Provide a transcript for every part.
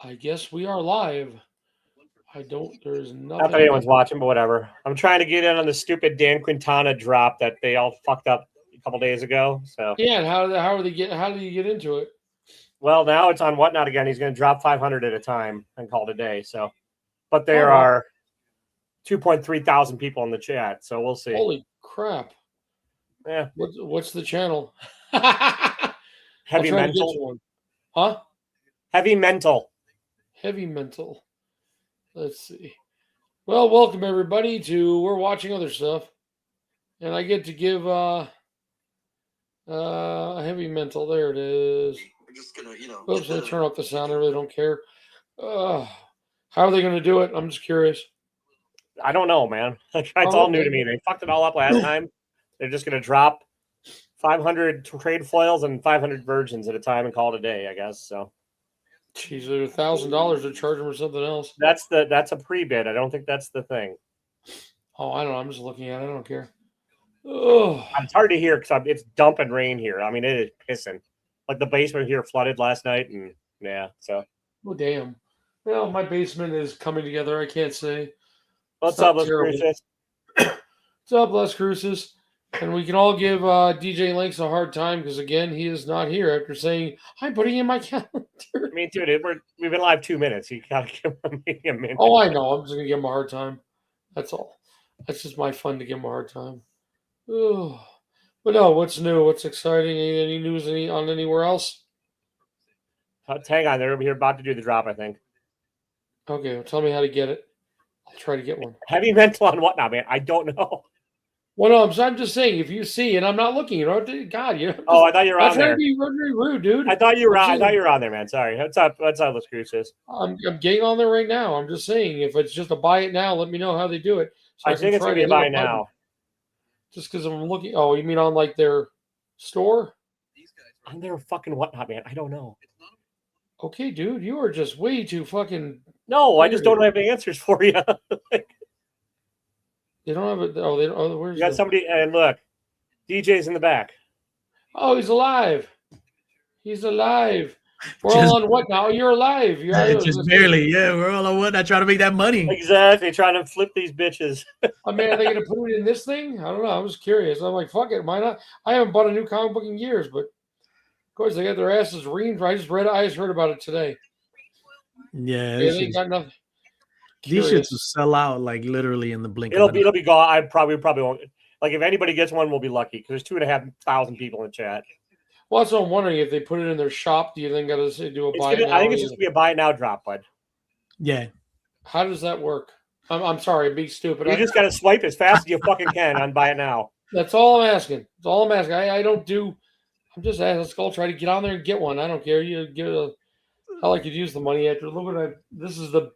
I guess we are live. I don't. There's nothing. Not that anyone's watching, but whatever. I'm trying to get in on the stupid Dan Quintana drop that they all fucked up a couple days ago. So yeah, and how are they get? How do you get into it? well, now it's on Whatnot again. He's going to drop 500 at a time and call it a day. So, but there are 2.3 thousand people in the chat, so we'll see. Holy crap! Yeah. What's the channel? Heavy Mental. Huh? Heavy Mental. Heavy Mental. Let's see. Well, welcome everybody to We're Watching Other Stuff, and I get to give Heavy Mental. There it is. We're just gonna, Oops, I turn off the sound. I really don't care. How are they going to do it? I'm just curious. I don't know, man. It's all new to me. They fucked it all up last time. They're just going to drop 500 trade foils and 500 virgins at a time and call it a day, I guess. So, jeez, they're $1,000 to charge them for something else. That's a pre-bid. I don't think that's the thing. Oh, I don't know. I'm just looking at it. I don't care. Oh, it's hard to hear because it's dumping rain here. I mean, it is pissing. Like the basement here flooded last night, and yeah. So. Oh damn. Well, my basement is coming together. I can't say. What's up, Les Cruces? What's up, Les Cruces? And we can all give DJ Links a hard time because, again, he is not here after saying, I'm putting in my calendar. I mean, dude, we've been live 2 minutes. You got to give me a minute. Oh, I know. I'm just going to give him a hard time. That's all. That's just my fun to give him a hard time. Oh. But no, what's new? What's exciting? Any news on anywhere else? Hang on. They're over here about to do the drop, I think. Okay, well, tell me how to get it. I'll try to get one. Heavy Mental on what now, man? I don't know. Well, no, I'm just saying, if you see, and I'm not looking, God, you know. Oh, I thought you were on there. I'm trying to be very rude, dude. I thought you were on there, man. Sorry. What's up, Les Cruces? I'm getting on there right now. I'm just saying, if it's just a buy it now, let me know how they do it. So I think it's going to be a buy now. Just because I'm looking. Oh, you mean on like their store? On their fucking Whatnot, man. I don't know. Okay, dude, you are just way too fucking. No, I just don't have the answers for you. They don't have it. Oh, they don't. Oh, where's you got somebody? And look, DJ's in the back. Oh, he's alive. He's alive. We're all on what now? You're alive. You're just barely. Yeah, we're all on what? I try to make that money. Exactly. Trying to flip these bitches. I mean, are they going to put it in this thing? I don't know. I'm just curious. I'm like, fuck it. Why not? I haven't bought a new comic book in years, but of course they got their asses reamed. I just heard about it today. Yeah, they ain't got nothing. These shits will sell out like literally in the blink. It'll be gone. I probably won't. Like if anybody gets one, we'll be lucky because there's 2,500 people in the chat. Well, that's what I'm wondering. If they put it in their shop, do you think got to do a buy it now? I think it's just gonna be a buy it now drop, bud. Yeah. How does that work? I'm sorry, I'm being stupid. You just got to swipe as fast as you fucking can on buy it now. That's all I'm asking. That's all I'm asking. I don't do. I'm just asking. Let's go try to get on there and get one. I don't care. You give it I like to use the money after. Look at this is the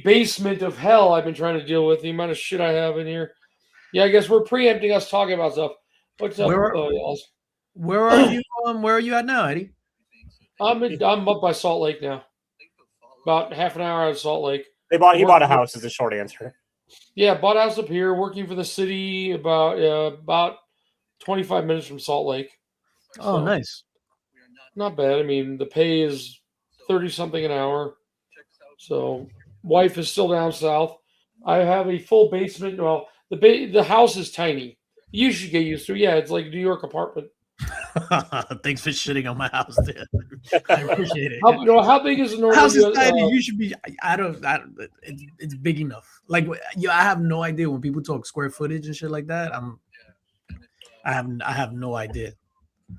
basement of hell I've been trying to deal with. The amount of shit I have in here. Yeah, I guess we're preempting us talking about stuff. What's up? Where are you? Where are you at now, Eddie? I'm up by Salt Lake now. About half an hour out of Salt Lake. He bought a house. Is the short answer. Yeah, bought a house up here. Working for the city. About 25 minutes from Salt Lake. Oh, so, nice. Not bad. I mean, the pay is 30 something an hour. So, wife is still down south. I have a full basement. Well, the house is tiny. You should get used to it. Yeah, it's like a New York apartment. Thanks for shitting on my house, dude. I appreciate it. How big is the normal house? Is tiny. You should be. I don't. It's big enough. Like, I have no idea when people talk square footage and shit like that. I have no idea.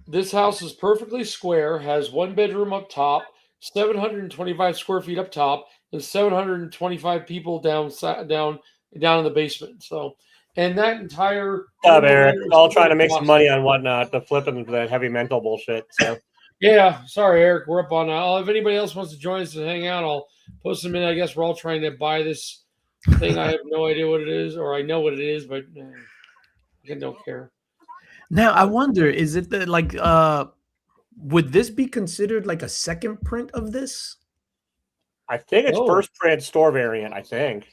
This house is perfectly square. Has one bedroom up top, 725 square feet up top, and 725 people down in the basement. So. And that entire Eric, all trying to make some money on Whatnot, the flipping that Heavy Mental bullshit. So yeah, sorry, Eric, we're up on now. If anybody else wants to join us and hang out, I'll post them in. I guess we're all trying to buy this thing. I have no idea what it is, or I know what it is, but I don't care. Now I wonder, is it would this be considered like a second print of this? I think it's first print store variant. I think.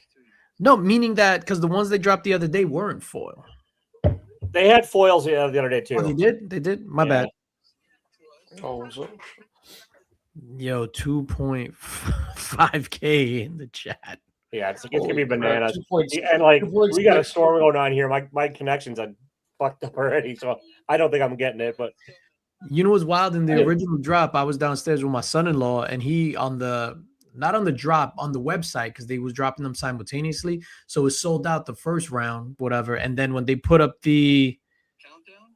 No, meaning that because the ones they dropped the other day weren't foil. They had foils the other day too. Oh, they did? They did? My bad. Oh, so Yo, 2.5K in the chat. Yeah, it's gonna be Holy crap, bananas. 2.6 And like 2.6 we got a storm going on here. My connection's fucked up already, so I don't think I'm getting it. But You know what's wild? In the Yeah. original drop, I was downstairs with my son-in-law, and he on the not on the drop on the website because they was dropping them simultaneously. So it sold out the first round, whatever. And then when they put up the countdown.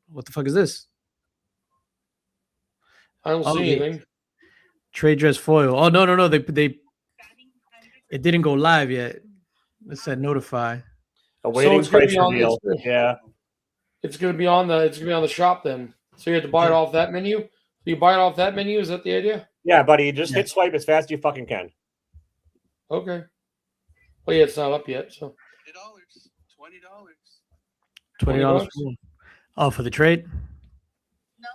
what the fuck is this? I don't Oh, see anything. Trade dress foil. Oh no. They it didn't go live yet. It said notify. awaiting it's gonna price be on reveal. Yeah. It's gonna be on the shop then. So you have to buy it off that menu. So you buy it off that menu. Is that the idea? Yeah, buddy. Just Yeah. hit swipe as fast as you fucking can. Okay. Well, yeah, it's not up yet. So $20. $20. $20? Oh, for the trade? No,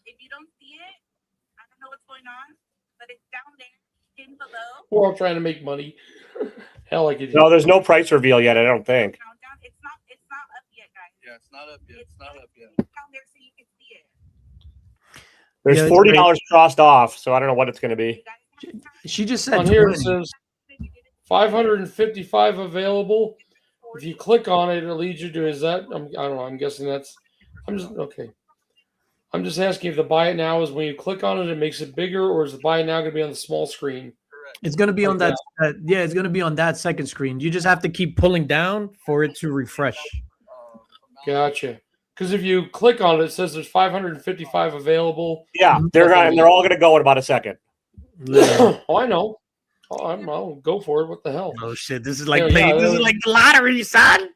if you don't see it, I don't know what's going on, but it's down there, hidden below. we're all trying to make money. Hell, I could. No, there's no price reveal yet. I don't think. Countdown. It's not up yet, guys. Yeah, it's not up yet. It's not up yet. It's down there so you can see it. There's Yeah, it's $40 crossed off, so I don't know what it's going to be. You guys have time. She just said On here it 20. says 555 available. If you click on it, it'll lead you to. Is that? I don't know. I'm guessing that's. I'm just okay. I'm just asking if the buy it now is when you click on it, it makes it bigger, or is the buy it now going to be on the small screen? Correct. It's gonna be on Like that. Yeah, it's gonna be on that second screen. You just have to keep pulling down for it to refresh. Gotcha. Because if you click on it, it says there's 555 available. Yeah, they're all going to go in about a second. Literally. Oh, I know. I'll go for it. What the hell? Oh shit! This is like Yeah, playing. yeah, This yeah. is like the lottery, son.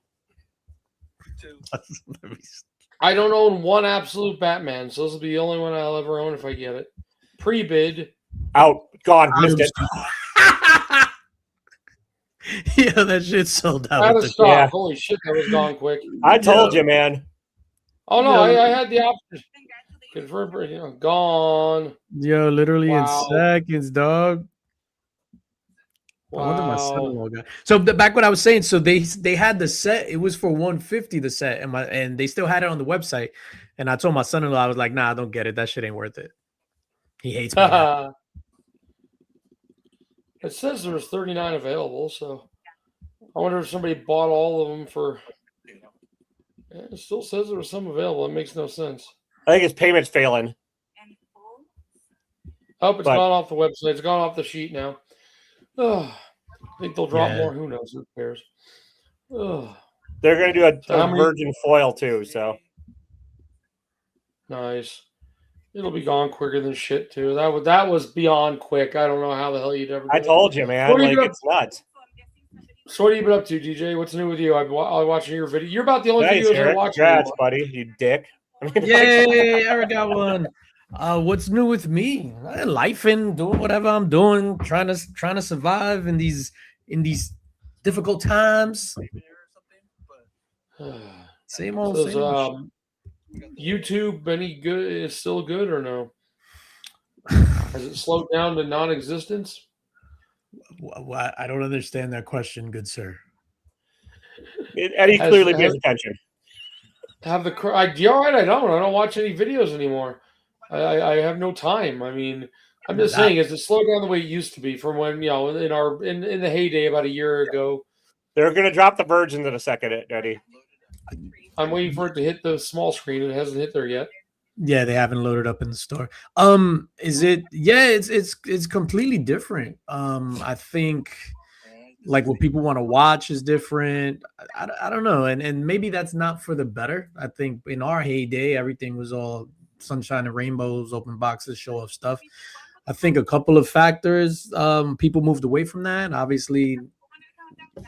Two. I don't own one absolute Batman, so this will be the only one I'll ever own if I get it. Pre-bid. Out, gone, missed it. Yeah, that shit sold out. Out with of the- stock. Yeah. Holy shit, that was gone quick. I told you, man. Oh no, No. I had the option. Congratulations. Confirm, gone. Yo, literally Wow. in seconds, dog. I wonder my Wow. son-in-law got. So back what I was saying, so they had the set. It was for 150 the set, and they still had it on the website. And I told my son-in-law, I was like, nah, I don't get it. That shit ain't worth it. He hates me. now. It says there was 39 available, so I wonder if somebody bought all of them for. Yeah, it still says there was some available. It makes no sense. I think his payment's failing. And full. Oh, it's But- gone off the website. It's gone off the sheet now. Ugh. I think they'll drop Yeah. more. Who knows? Who cares? Ugh. They're going to do So how a many- virgin foil too. So Nice. It'll be gone quicker than shit too. That was beyond quick. I don't know how the hell you'd ever. I do it. told you, man. What are you Like doing? it's nuts. So I'm guessing somebody. So what have you been up to, DJ? What's new with you? I'm watching your video. You're about the only Nice, videos Eric. I'm watching. Congrats, buddy. You dick. I mean, like, Yay, I got one. What's new with me? Life and doing whatever I'm doing, trying to survive in these difficult times. Same old, Does same old. YouTube any good? Is still good or no? Has it slowed down to non-existence? I don't understand that question, good sir. Eddie Has- clearly has- pays attention. Have the you all right? I don't watch any videos anymore. I have no time. I mean, I'm just saying, is it slowed down the way it used to be from when in the heyday about a year ago? They're going to drop the virgins in a second, Eddie. I'm waiting for it to hit the small screen. It hasn't hit there yet. Yeah, they haven't loaded up in the store. Is it? Yeah, it's completely different. I think like what people want to watch is different. I don't know, and maybe that's not for the better. I think in our heyday, everything was all sunshine and rainbows, open boxes, show off stuff. I think a couple of factors. People moved away from that. Obviously,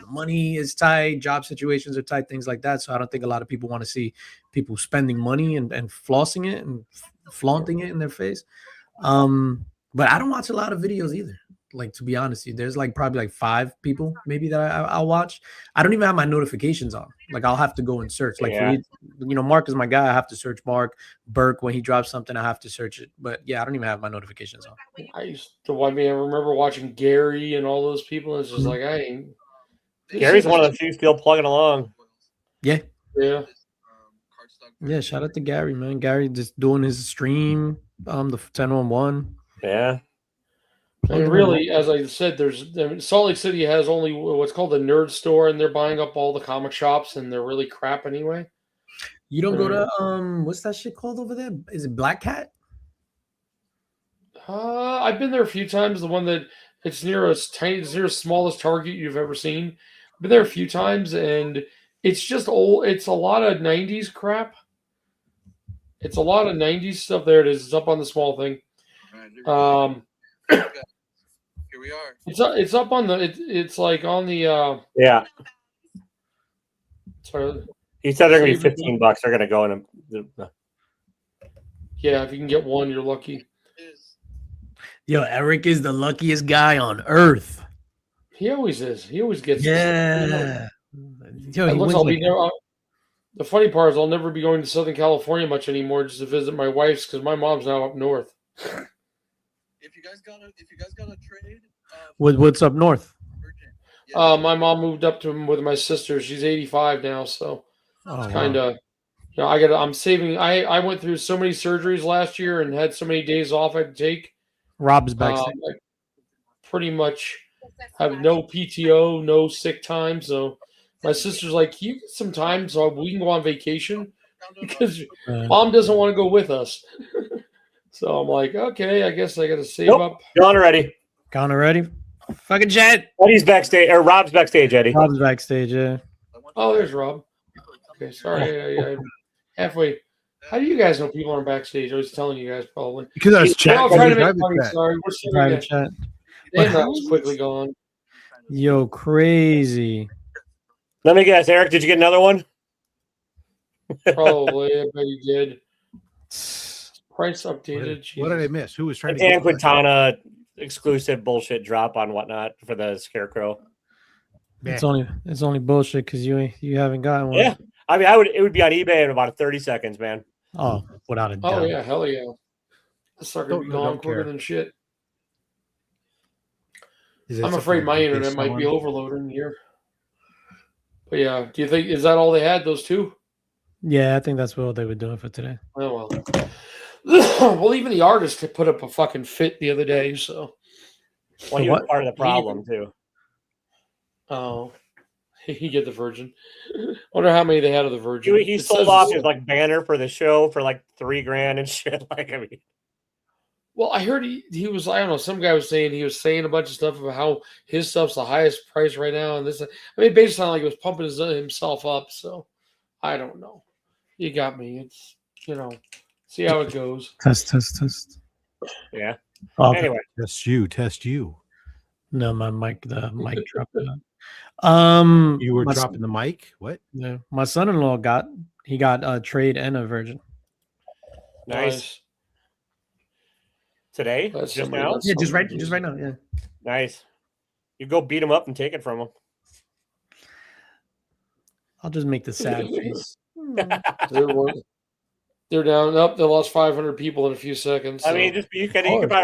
money is tight, job situations are tight, things like that. So I don't think a lot of people want to see people spending money and flossing it and flaunting it in their face. But I don't watch a lot of videos either. Like, to be honest, with you, there's like probably like 5 people maybe that I'll watch. I don't even have my notifications on. Like, I'll have to go and search. Like, Yeah. for me, Mark is my guy. I have to search Mark. Burke, when he drops something, I have to search it. But yeah, I don't even have my notifications on. I remember watching Gary and all those people. And it's just like I ain't. Gary's one of the few still plugging along. Yeah. Yeah. Yeah, shout out to Gary, man. Gary just doing his stream, the 10-on-1. Yeah. And really, as I said, Salt Lake City has only what's called the nerd store, and they're buying up all the comic shops, and they're really crap anyway. You don't go to what's that shit called over there? Is it Black Cat? I've been there a few times. The one that it's near it's near the smallest Target you've ever seen. Been there a few times, and it's just old. It's a lot of '90s crap. It's a lot of '90s stuff. There it is. It's up on the small thing. All right, here we are. It's up on the. It's like on the. Yeah. Sorry. He said they're gonna be $15. They're gonna go in. Yeah, if you can get one, you're lucky. Yo, Eric is the luckiest guy on earth. He always is. He always gets. Yeah. Yo, he looks wins I'll like- be there. The funny part is I'll never be going to Southern California much anymore just to visit my wife's because my mom's now up north. If you guys got a trade, What's up north? Virgin. My mom moved up to with my sister. She's 85 now, so Oh, it's kind of. You know, I'm saving. I went through so many surgeries last year and had so many days off I had to take. Rob's backstage. I pretty much have no PTO, no sick time. So my sister's like, "Can you get some time so we can go on vacation?" Because mom doesn't want to go with us. So I'm like, okay, I guess I got to save up. Gone already. Gone already? Fucking jet. Eddie's backstage, or Rob's backstage, Eddie. Rob's backstage, yeah. Oh, there's Rob. Okay, sorry. I halfway. How do you guys know people aren't backstage? I was telling you guys probably. Because I was We're all chatting. trying to make Private money. chat. Sorry, we're sitting Private there. chat. And that was quickly gone. Yo, crazy. Let me guess, Eric. Did you get another one? Probably, I bet he did. Price updated. What did I Jesus. miss? Who was trying to Dan get Quintana exclusive bullshit drop on whatnot for the Scarecrow. It's only bullshit because you haven't gotten one. Yeah, I mean, it would be on eBay in about 30 seconds, man. Oh, without a doubt. Oh yeah, hell yeah. This sucker be gone don't quicker care. than shit. Is it I'm something afraid my like internet might be someone- overloading here. But yeah, do you think is that all they had? Those two? Yeah, I think that's what they were doing for today. Oh well. Well, even the artist put up a fucking fit the other day. So, Well, he was what? part of the problem too. oh, he get the Virgin. Wonder how many they had of the Virgin. He It sold says- off his like banner for the show for like $3,000 and shit. Like, I mean, Well, I heard he was. I don't know. Some guy was saying he was saying a bunch of stuff about how his stuff's the highest price right now, and this. I mean, it basically sounded like he was pumping himself up. So, I don't know. You got me. It's see how it goes. Test. yeah. Okay. Anyway, Test you. No, the mic dropped out. You were my, dropping the mic. What? Yeah, my son-in-law got a trade and a Virgin. nice. Today, That's just somebody now. that's- Yeah, just right now. Yeah. Nice. You go beat him up and take it from him. I'll just make the sad face. They're down. Up. They lost 500 people in a few seconds. I so- mean, you could buy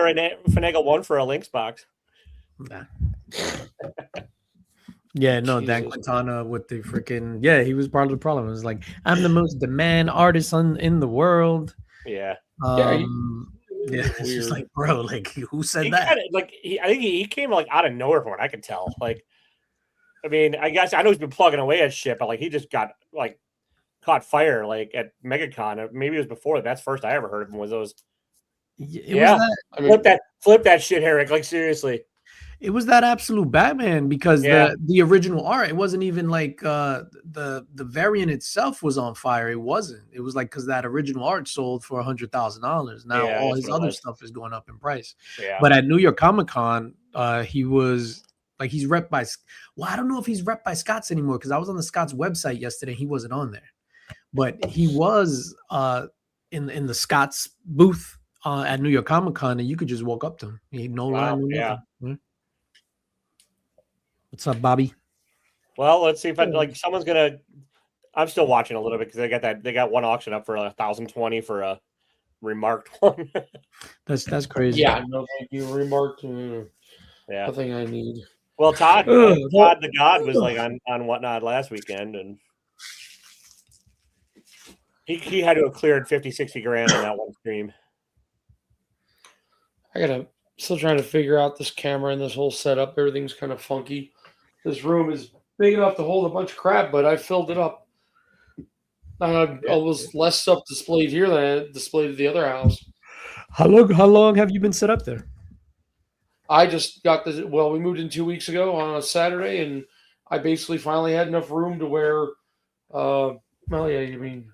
finagle one for a Lynx box. Nah. Yeah, no, Dan Jesus. Quintana with the freaking he was part of the problem. It was like I'm the most demand artist in the world. Yeah. Yeah, It's just weird. like, bro, like who said He that? I think he came like out of nowhere from what I could tell. Like, I mean, I guess I know he's been plugging away at shit, but like he just got like caught fire like at MegaCon. Maybe it was before. That's first I ever heard of him. Was those? It Yeah. was that. I mean, Flip that shit, Eric. Like seriously. It was that absolute Batman because Yeah. the original art, it wasn't even like the variant itself was on fire. It wasn't. It was like because that original art sold for $100,000. Now Yeah, all that's his what it other was. stuff is going up in price. Yeah. But at New York Comic Con, he was like he's rep by. Well, I don't know if he's rep by Scott's anymore because I was on the Scott's website yesterday. He wasn't on there, but he was in the Scott's booth at New York Comic Con, and you could just walk up to him. He had no Wow, line. No yeah. nothing. What's up, Bobby? Well, let's see if someone's gonna. I'm still watching a little bit because they got one auction up for 1,020 for a remarked one. That's crazy. yeah, no, thank you. Remarked. Yeah. Nothing I need. Well, Todd Ugh. the God was like on whatnot last weekend, and he had to have cleared 50, 60 grand on that one stream. I gotta still trying to figure out this camera and this whole setup. Everything's kind of funky. This room is big enough to hold a bunch of crap, but I filled it up. I had almost less stuff displayed here than I had displayed at the other house. How long have you been set up there? I just got this. Well, we moved in 2 weeks ago on a Saturday, and I basically finally had enough room to where. Well, yeah, I mean,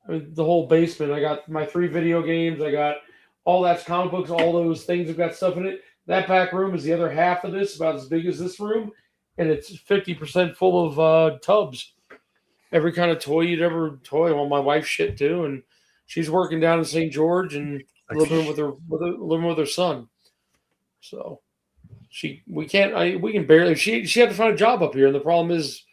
the whole basement. I got my 3 video games. I got all that's comic books. All those things have got stuff in it. That back room is the other half of this, about as big as this room, and it's 50% full of tubs. Every kind of toy you'd ever toy. Well, my wife's shit too, and she's working down in St. George and living with her son. So we can barely. She had to find a job up here, and the problem is,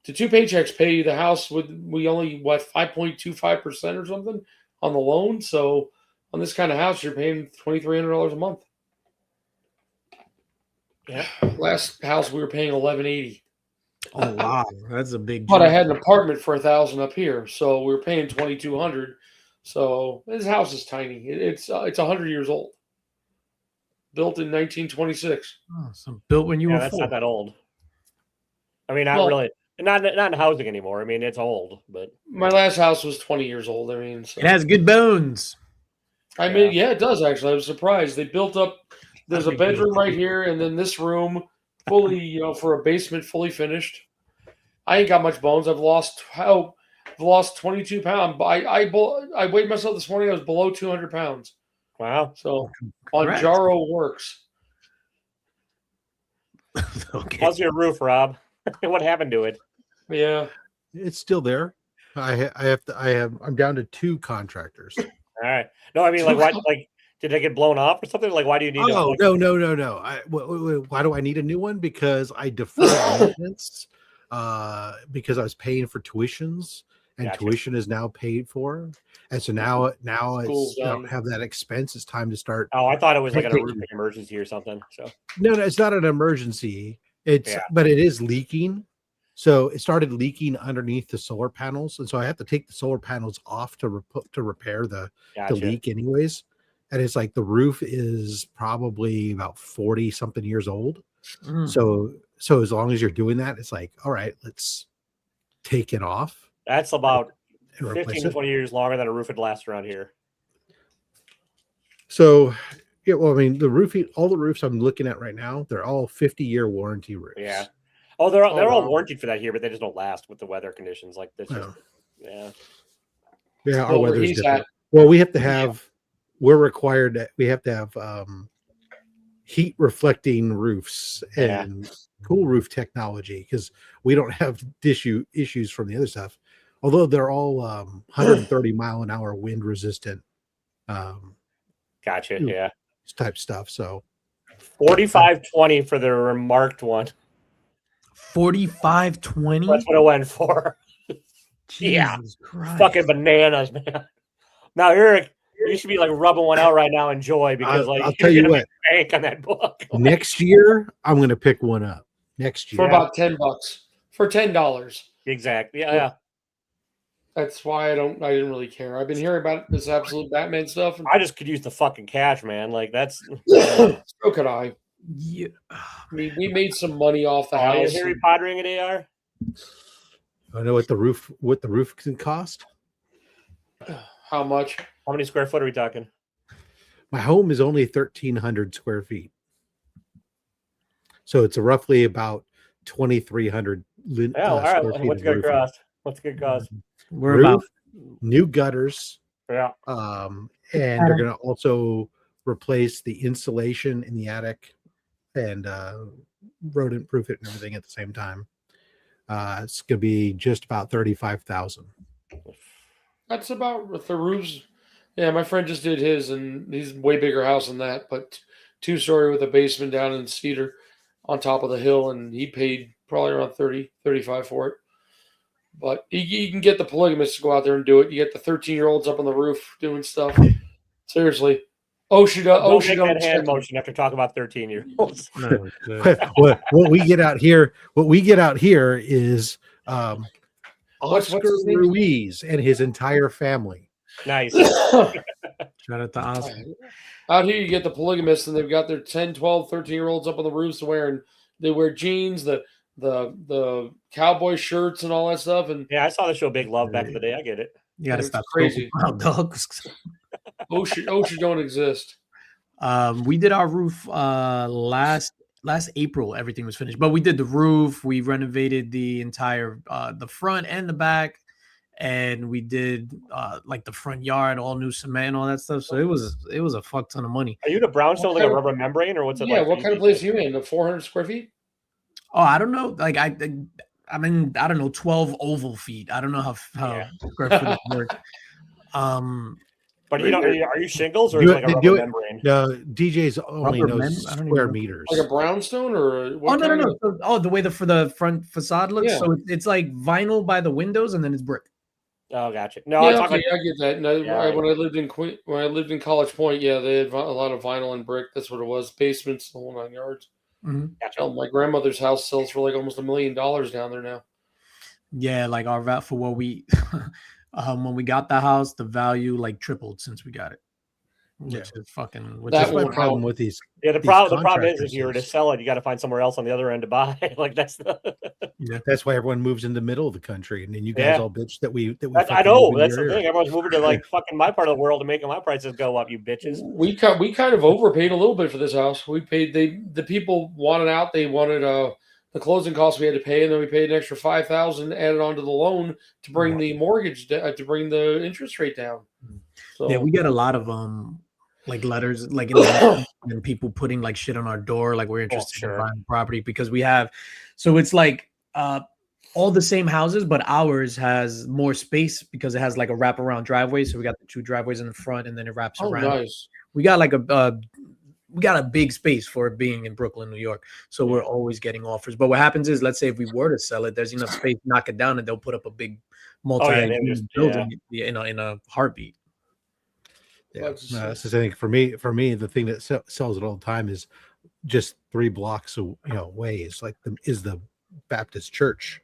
the 2 paychecks pay the house we only 5.25% or something on the loan. So on this kind of house, you're paying $2,300 a month. Yeah. Last house we were paying $1,180. Oh wow, that's a big. But I jump. had an apartment for $1,000 up here, so we were paying $2,200. So this house is tiny. It's 100 years old. Built in 1926. Oh, so built when you were That's 4. not that old. I mean, not Well- really. Not in housing anymore. I mean, it's old, but My last house was 20 years old. I mean, so. It has good bones. I mean, yeah, it does actually. I was surprised. They built up. There's a bedroom right here, and then this room, fully, for a basement, fully finished. I ain't got much bones. I've lost 22 pounds. I weighed myself this morning. I was below 200 pounds. wow. So Congrats. on Jaro Works. Okay. How's your roof, Rob? What happened to it? Yeah. It's still there. I'm down to 2 contractors. All right. No, I mean, like, why? Like, did they get blown up or something? Like, why do you need? Oh, no. Why do I need a new one? Because I deferred maintenance because I was paying for tuitions, and Gotcha. tuition is now paid for. And so now School's I don't done. have that expense. It's time to start. Oh, I thought it was like a roofing emergency or something. So No, it's not an emergency. Yeah. But it is leaking. So it started leaking underneath the solar panels, and so I have to take the solar panels off to repair the gotcha. leak, anyways. And it's like the roof is probably about 40 something years old. Mm. So as long as you're doing that, it's like, all right, let's take it off That's about and replace 15 to it. 20 years longer than a roof would last around here. So yeah, well, I mean, all the roofs I'm looking at right now, they're all 50-year warranty roofs. Yeah. Oh, they're all wow. warranted for that here, but they just don't last with the weather conditions. Like this. Yeah. Yeah. Yeah, our Well, where weather's he's different. at. Well, we have to have. We're required that we have to have heat reflecting roofs Yeah. and cool roof technology because we don't have issues from the other stuff. Although they're all 130 mile an hour wind resistant Gotcha. Ooh. Yeah. type stuff. So 45.20 for the remarked one. 45.20. That's what I went for. Yeah. Jesus Christ. Fucking bananas, man. Now, Eric, you should be like rubbing one out right now in joy because like I'll tell you gonna what. bank on that book. Next year, I'm going to pick one up. Next For year, about $10. For $10. Exactly. Yeah. That's why I didn't really care. I've been hearing about this absolute Batman stuff. And I just could use the fucking cash, man. Like that's. so could I. Yeah. I mean, we made some money off the Are you house. Harry Pottering it, AR? I know what the roof can cost. How much? How many square foot are we talking? My home is only 1,300 square feet, so it's roughly about 2,300. Oh, all right. What's a good cost? What's a good cost? We're about New gutters, Yeah. and they're going to also replace the insulation in the attic and rodent proof it and everything at the same time. It's going to be just about 35,000. That's about with the roofs. Yeah, my friend just did his, and he's way bigger house than that, but 2-story with a basement down in Cedar on top of the hill, and he paid probably around 35 for it. But you can get the polygamists to go out there and do it. You get the 13-year-olds up on the roof doing stuff. Seriously. Don't make don't that hand check. motion after talking about 13-year-olds. what we get out here is What's Oscar his name? Ruiz and his entire family. Nice. Shout out to Oscar. Out here, you get the polygamists, and they've got their 10, 12, 13-year-olds up on the roofs wearing. They wear jeans, the cowboy shirts, and all that stuff. And Yeah, I saw the show Big Love back in the day. I get it. You gotta it's stop crazy. smoking dogs. OSHA don't exist. We did our roof last April. Everything was finished, but we did the roof. We renovated the entire the front and the back, and we did like the front yard, all new cement and all that stuff. So it was a fuck ton of money. Are you the brownstone like a kind of- rubber membrane, or what's it Yeah, like? what kind of place are you in? The 400 square feet? Oh, I don't know. Like I mean, I don't know, 12 oval feet. I don't know how square footage works. But you don't. Are you shingles or Do is it it- like a do rubber it- membrane? No, DJ's only Rubber knows I don't even square know. meters. Like a brownstone or Oh what? no. kind of- Oh, the way for the front facade looks. Yeah. So it's like vinyl by the windows, and then it's brick. Oh, gotcha. No, I Yeah, talk okay, like I get that. No, Yeah, when I lived in when I lived in College Point, yeah, they had a lot of vinyl and brick. That's what it was. Basements, the whole 9 yards. gotcha. Hell, my grandmother's house sells for like almost $1 million down there now. Yeah, like our value for what we when we got the house, the value like tripled since we got it. Which is fucking which That is That's my won't problem help. with these. Yeah, the These problem is contractors if you were to is- sell it, you got to find somewhere else on the other end to buy. Like that's the. That's why everyone moves in the middle of the country, and then you guys Yeah. all bitch that we. I fucking know move in that's your the thing. area. Everyone's moving to like fucking my part of the world and making my prices go up. You bitches. We kind of overpaid a little bit for this house. We paid the people wanted out. They wanted the closing costs we had to pay, and then we paid an extra $5,000 added onto the loan to bring the mortgage to bring the interest rate down. So yeah, we get a lot of like letters like in the and people putting like shit on our door, like we're interested sure. in buying property because we have so it's like all the same houses, but ours has more space because it has like a wraparound driveway. So we got the 2 driveways in the front and then it wraps oh, around. nice. We got like we got a big space for it being in Brooklyn, New York. So we're always getting offers. But what happens is, let's say if we were to sell it, there's enough space, knock it down, and they'll put up a big building in a heartbeat. Yeah, That's- no, this is, I think for me, the thing that sells it all the time is just 3 blocks away is like is the Baptist church,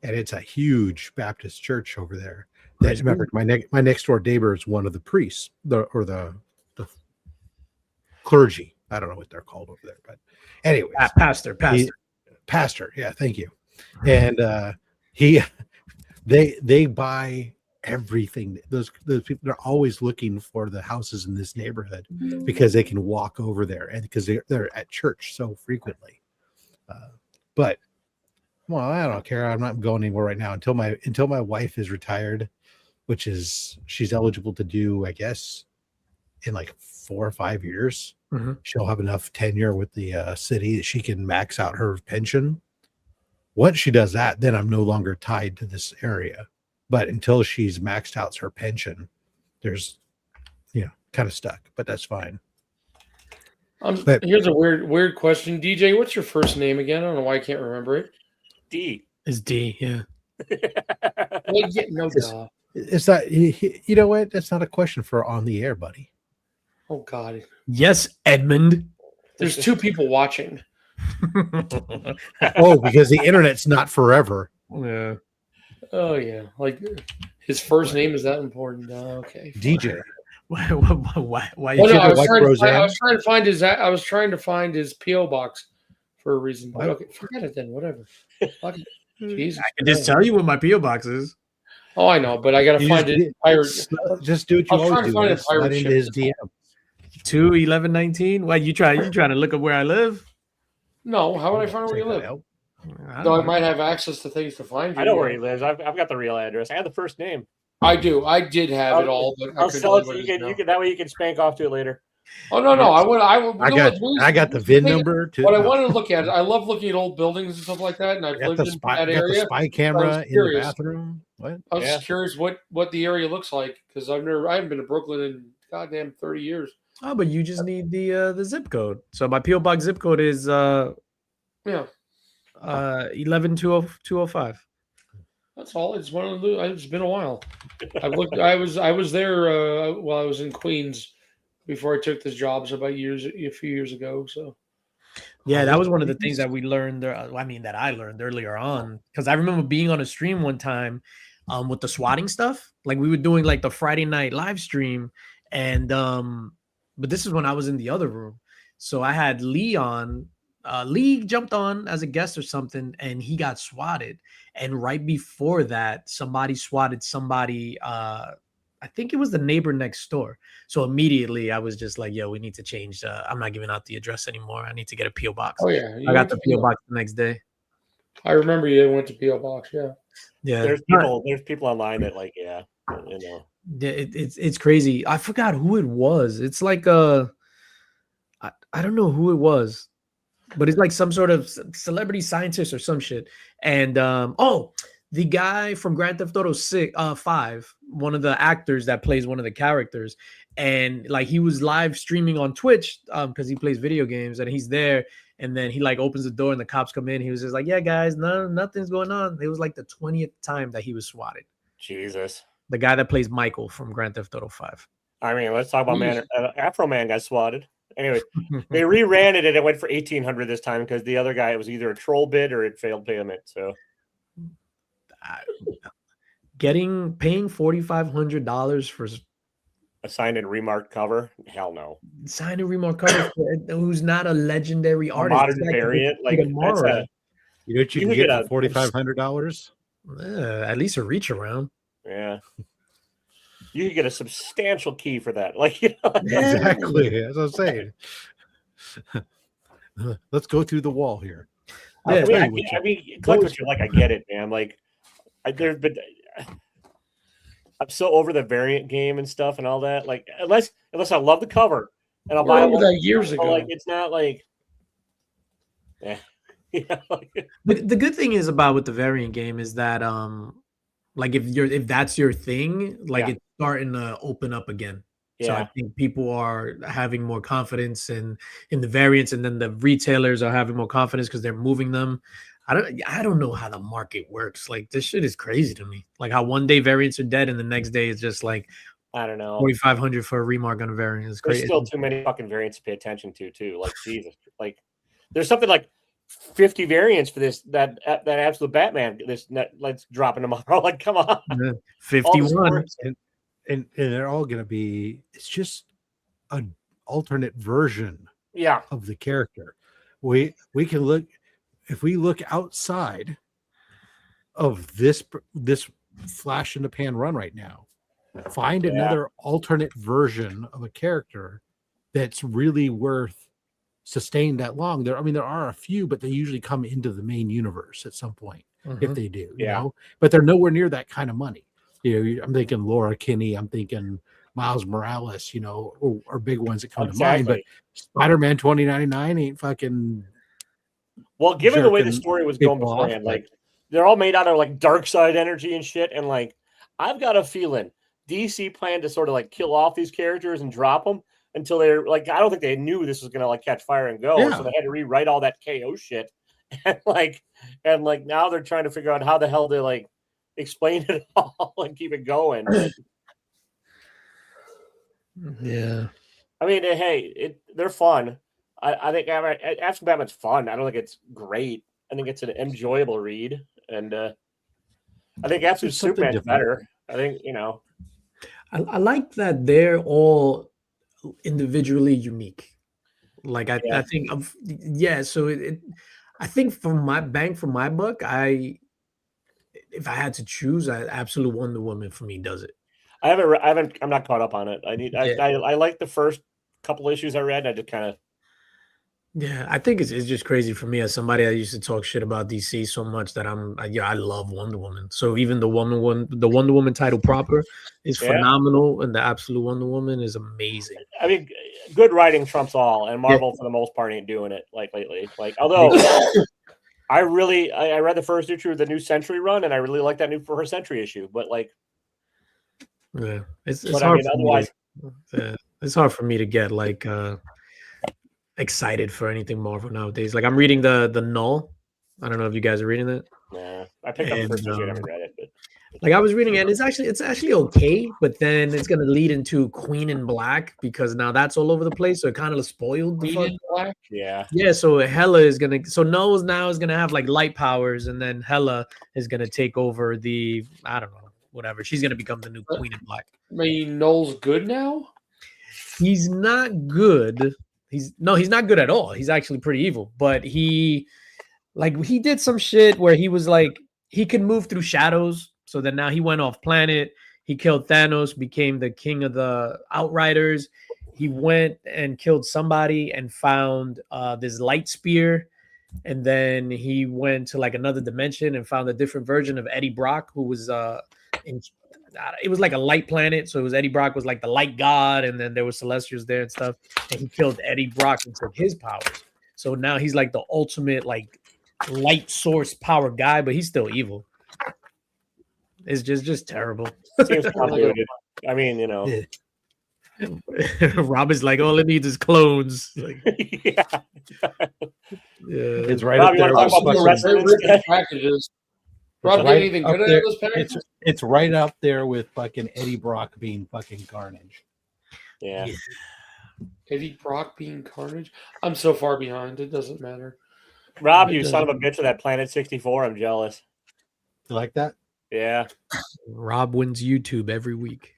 and it's a huge Baptist church over there. That, remember, my next door neighbor is one of the priests, the clergy. I don't know what they're called over there, but anyway, Pastor. pastor. Yeah, thank you. And they buy everything. Those people, they're always looking for the houses in this neighborhood because they can walk over there and because they're at church so frequently. But well, I don't care. I'm not going anywhere right now until my wife is retired, which is she's eligible to do, I guess, in like 4 or 5 years. She'll have enough tenure with the city that she can max out her pension. Once she does that, then I'm no longer tied to this area. But until she's maxed out her pension, there's, kind of stuck. But that's fine. But- Here's a weird question, DJ. What's your first name again? I don't know why I can't remember it. D. Is D, yeah. Well, yeah, no, duh. It's not. You know what? That's not a question for on the air, buddy. Oh God, Yes, Edmund. there's 2 people watching. Oh, because the internet's not forever. Yeah. Oh yeah, like his first name is that important? Okay, fine. DJ. Why Well, You no, I like Roseanne? was trying to find his PO box for a reason. But What? okay, forget it then. Whatever. Fuck it. Jesus. I can just tell you what my PO box is. Oh, I know, but I gotta You find it. Pirate. Just do what you I was trying always to do. find a man. Slide pirate into ship. his DM. 2-11-19. Why you trying to look up where I live? No, how would I find out where you Check that live? out. Though I might have access to things to find you. I know where he lives. I've got the real address. I have the first name. I do. I did have it all, but I I'll couldn't sell it remember to it you. now. Can that way you can spank off to it later. Oh no, I would. I got the VIN number too. But I wanted to look at it. I love looking at old buildings and stuff like that, and I've I got lived the in spy, that got the area. spy camera in the curious. bathroom. What? I was Yeah. just curious what the area looks like because I haven't been to Brooklyn in goddamn 30 years. Oh, but you just need the zip code. So my PO box zip code is Yeah, 1120205. that's all. It's one of the. It's been a while. I looked. I was there while I was in Queens before I took this job. So about a few years ago. So Yeah, that was one of the things that we learned. I mean, that I learned earlier on because I remember being on a stream one time with the swatting stuff. Like we were doing like the Friday night live stream, and but this is when I was in the other room. So I had Lee on. Lee jumped on as a guest or something, and he got swatted. And right before that, somebody swatted somebody. I think it was the neighbor next door. So immediately I was just like, yo, we need to change. I'm not giving out the address anymore. I need to get a P.O. box. Oh yeah, I got the P.O. box the next day. I remember you went to P.O. box. Yeah. Yeah. There's people online that like, yeah, you know. Yeah, it's crazy. I forgot who it was. It's like I don't know who it was, but it's like some sort of celebrity scientist or some shit. And the guy from Grand Theft Auto 5, one of the actors that plays one of the characters, and like he was live streaming on Twitch because he plays video games, and he's there, and then he like opens the door and the cops come in. He was just like, yeah, guys, nothing's going on. It was like the 20th time that he was swatted. Jesus. The guy that plays Michael from Grand Theft Auto 5. I mean, let's talk about Afro Man got swatted. Anyway, they reran it and it went for $1,800 this time because the other guy, it was either a troll bid or it failed payment. So paying $4,500 for a signed and remarked cover? Hell no. Signed and remarked cover who's not a legendary artist. Modern variant, like You know what you can get for $4,500? At least a reach around. Yeah. You could get a substantial key for that. Like, you know, Exactly. As I was saying. Let's go through the wall here. I mean, collect what you like. I get it, man. Like, I'm so over the variant game and stuff and all that. Like, unless I love the cover and I'll buy that years ago. Like, it's not like, yeah. The good thing is about with the variant game is that like if that's your thing, like it's starting to open up again. So I think people are having more confidence in the variants, and then the retailers are having more confidence because they're moving them. I don't know how the market works. Like this shit is crazy to me. Like how one day variants are dead and the next day it's just like I don't know, 4,500 for a remark on a variant. It's crazy. There's still too many fucking variants to pay attention to too. Like Jesus, like there's something like 50 variants for this that absolute Batman. Let's drop in tomorrow. Like come on, 51. And they're all going to be, it's just an alternate version of the character. We can look, if we look outside of this flash in the pan run right now, find another alternate version of a character that's really worth sustained that long. There are a few, but they usually come into the main universe at some point if they do, you know, but they're nowhere near that kind of money. You know, I'm thinking Laura Kinney, I'm thinking Miles Morales, you know, or big ones that come to mind. But Spider-Man 2099 ain't fucking. Well, given the way the story was going beforehand, like they're all made out of like dark side energy and shit, and like I've got a feeling DC planned to sort of like kill off these characters and drop them until they're like, I don't think they knew this was gonna like catch fire and go, so they had to rewrite all that KO shit, and now they're trying to figure out how the hell to like explain it all and keep it going. Yeah. I mean, hey, they're fun. I think Absolute Batman's fun. I don't think it's great. I think it's an enjoyable read. And I think Absolute Superman's better. I think, you know. I like that they're all individually unique. Like, I think, so I think for my bang for my buck, if I had to choose, Absolute Wonder Woman for me does it. I'm not caught up on it. I like the first couple issues I read. I just kind of. Yeah, I think it's just crazy for me as somebody that used to talk shit about DC so much that I love Wonder Woman. So even the Wonder Woman title proper is phenomenal, and the Absolute Wonder Woman is amazing. I mean, good writing trumps all, and Marvel for the most part ain't doing it like lately. Like, although I read the first issue of the New Century run, and I really like that new First Century issue. But like, it's hard. It's hard for me to get like excited for anything Marvel nowadays. Like I'm reading the Null. I don't know if you guys are reading that. Yeah, I picked up the first issue. I haven't read it, but like I was reading it, and it's actually okay. But then it's gonna lead into Queen in Black because now that's all over the place. So it kind of spoiled the Queen in Black. Yeah. So Hela is gonna. So Null now is gonna have like light powers, and then Hela is gonna take over the. I don't know. whatever. She's gonna become the new Queen in Black. I mean, Noel's good now. He's not good. He's not good at all. He's actually pretty evil. But he did some shit where he was like he could move through shadows. So then now he went off planet. He killed Thanos, became the king of the Outriders. He went and killed somebody and found this light spear. And then he went to like another dimension and found a different version of Eddie Brock, who was it was like a light planet. So it was Eddie Brock was like the light god, and then there was Celestials there and stuff. And he killed Eddie Brock and took his powers. So now he's like the ultimate like light source power guy, but he's still evil. It's just terrible. Seems convoluted. I mean, you know. Rob is like, all it needs is clones. Like, Yeah. It's right Rob, up you there. wanna talk with about the fucking- rest of Great this? packages. it's Rob, right anything up good out there- of those packages? It's right up there with fucking Eddie Brock being fucking Carnage. Yeah. Eddie Brock being Carnage. I'm so far behind. It doesn't matter. Rob, you son of a bitch with that Planet 64. I'm jealous. You like that? Yeah. Rob wins YouTube every week.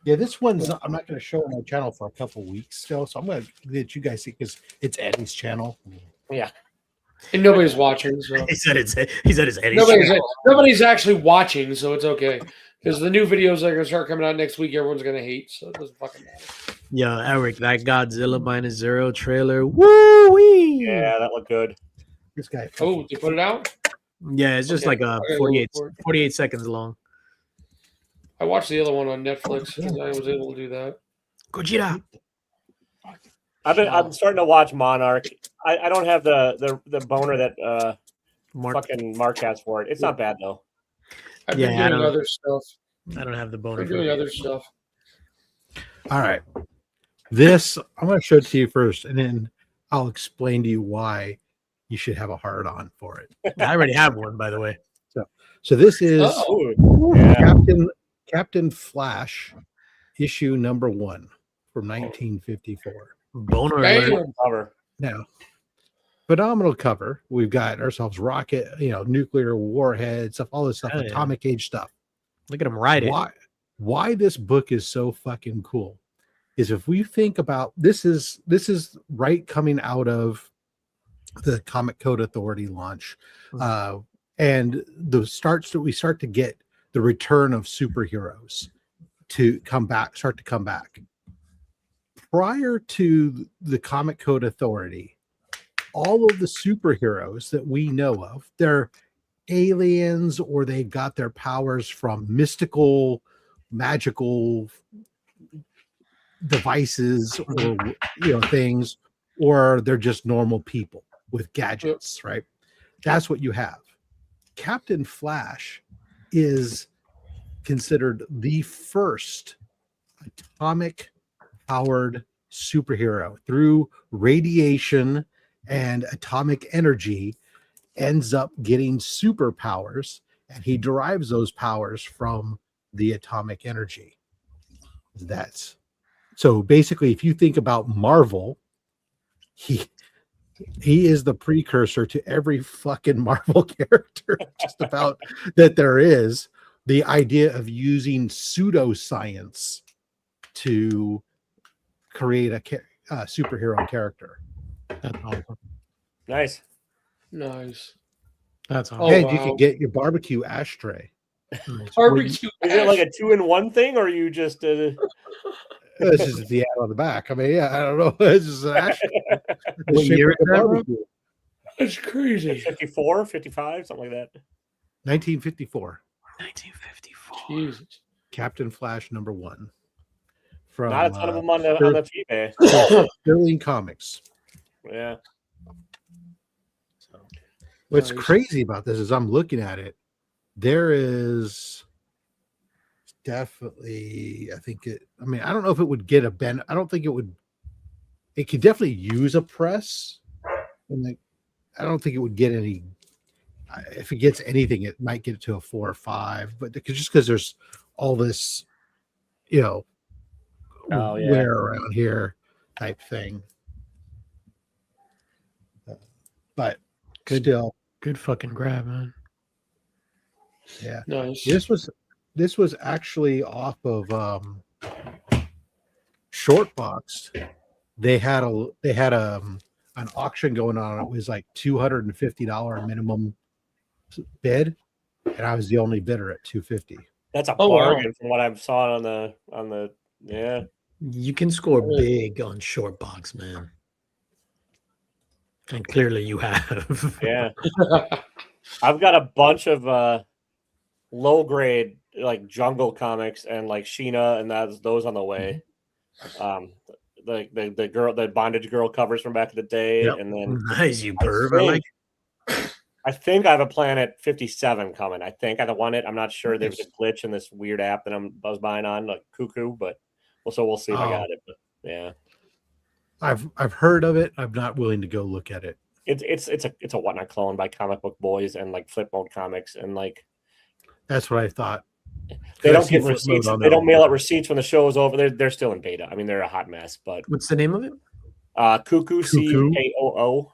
Yeah, this one's I'm not going to show on my channel for a couple weeks still, so I'm going to let you guys see because it's Eddie's channel. Yeah. And nobody's watching, so He said it's Eddie's nobody's actually watching, so it's okay. Because the new videos that are gonna start coming out next week, everyone's gonna hate, so it doesn't fucking matter. Yo, Eric, that Godzilla -0 trailer. Woo wee! Yeah, that looked good. This guy. Oh, they put it out? Yeah, it's just Okay, like I gotta 48, look for it. 48 seconds long. I watched the other one on Netflix because I was able to do that. Gojira. I'm starting to watch Monarch. I don't have the boner that Mark, fucking Mark has for it. It's not bad though. I've Yeah, I been doing don't- other stuff. I don't have the boner. I've For been doing it. other stuff. All right. This I'm going to show it to you first, and then I'll explain to you why you should have a hard on for it. I already have one, by the way. So this is Oh. Ooh, yeah. Captain Flash, issue number 1 from 1954. Boner alert. Bam. Cover. Now, phenomenal cover. We've got ourselves rocket, nuclear warhead stuff, all this stuff, Hell yeah. atomic age stuff. Look at him ride it. Why this book is so fucking cool is if we think about this is right coming out of the Comic Code Authority launch, and we start to get the return of superheroes start to come back. Prior to the Comic Code Authority, all of the superheroes that we know of, they're aliens or they got their powers from mystical, magical devices or things, or they're just normal people with gadgets, right? That's what you have. Captain Flash is considered the first atomic powered superhero. Through radiation and atomic energy ends up getting superpowers, and he derives those powers from the atomic energy. That's so basically, if you think about Marvel, he is the precursor to every fucking Marvel character just about that there is. The idea of using pseudoscience to create a superhero character. That's awesome. Nice. Nice. That's awesome. Oh, And you wow. can get your barbecue ashtray. Barbecue. Is it like a 2-in-1 thing, or you just This is the ad on the back. I mean, yeah, I don't know. This is an ashtray. What year is that, bro? Barbecue. That's crazy. 54, 55, something like that? 1954. 1954. Jesus. Captain Flash number 1 from Not a ton of them on the eBay. Sterling Comics. Yeah. What's Nice. crazy about this is I'm looking at it. There is definitely, I don't know if it would get a ben. I don't think it would. It could definitely use a press. And I don't think it would get any. If it gets anything, it might get it to a 4 or 5. But just because there's all this, Oh, yeah. wear around here type thing. But Good. still, Good fucking grab, man. Yeah. Nice. This was actually off of Shortbox. They had an auction going on. It was like $250 minimum bid, and I was the only bidder at $250. That's a Oh, wow. bargain from what I've saw on the yeah. You can score big on short box, man. And clearly you have. Yeah. I've got a bunch of low grade like Jungle comics and like Sheena and those on the way. The bondage girl covers from back in the day, Yep. and then Nice, you perv. I think I have a Planet 57 coming. I think I want it. I'm not sure. There's a glitch in this weird app that I was buying on, like Cuckoo, but we'll see if I got it. But yeah, I've heard of it. I'm not willing to go look at it. It's a whatnot clone by Comic Book Boys and like Flip Mode Comics, and like That's what I thought. they don't get receipts. They don't mail out receipts when the show is over. They're still in beta. I mean, they're a hot mess. But What's the name of it? Cuckoo, CKOO.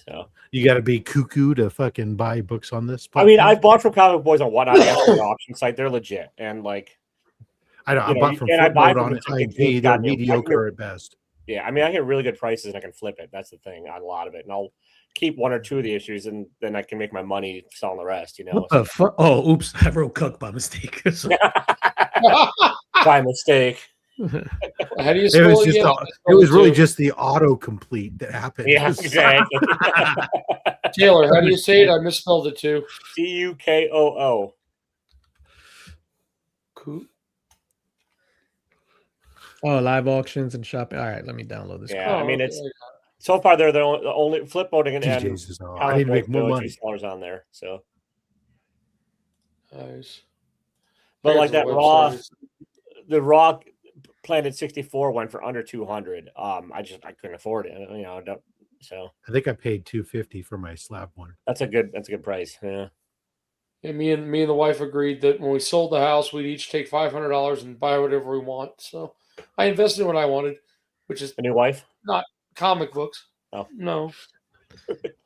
So you got to be cuckoo to fucking buy books on this. I mean, I've bought from Comic Boys on whatnot. That's their auction site. They're legit, and like I know I bought from I buy Flipboard from on the IG. They're mediocre at best. Yeah, I mean, I get really good prices and I can flip it. That's the thing on a lot of it, and I'll keep one or two of the issues, and then I can make my money selling the rest. You know, What the fuck? Oh, oops! I wrote "cuck" by mistake. by mistake. How do you It spell was it just again? it was really just the autocomplete that happened. Yeah, exactly. Taylor, how do you say it? I misspelled it too. CUKOO. Cool. Oh, live auctions and shopping. All right, let me download this. Yeah, I mean, okay. it's so far they're the only Flip Mode and DJs is on. I Comic need to make Book more Village money. sellers on there. So, Nice. but like Here's that the raw, website. the raw Planet 64 went for under 200. I couldn't afford it. You know, so I think I paid $250 for my slab one. that's a good price. Yeah. And me and the wife agreed that when we sold the house, we'd each take $500 and buy whatever we want. So I invested in what I wanted, which is A new wife? not comic books. Oh. No.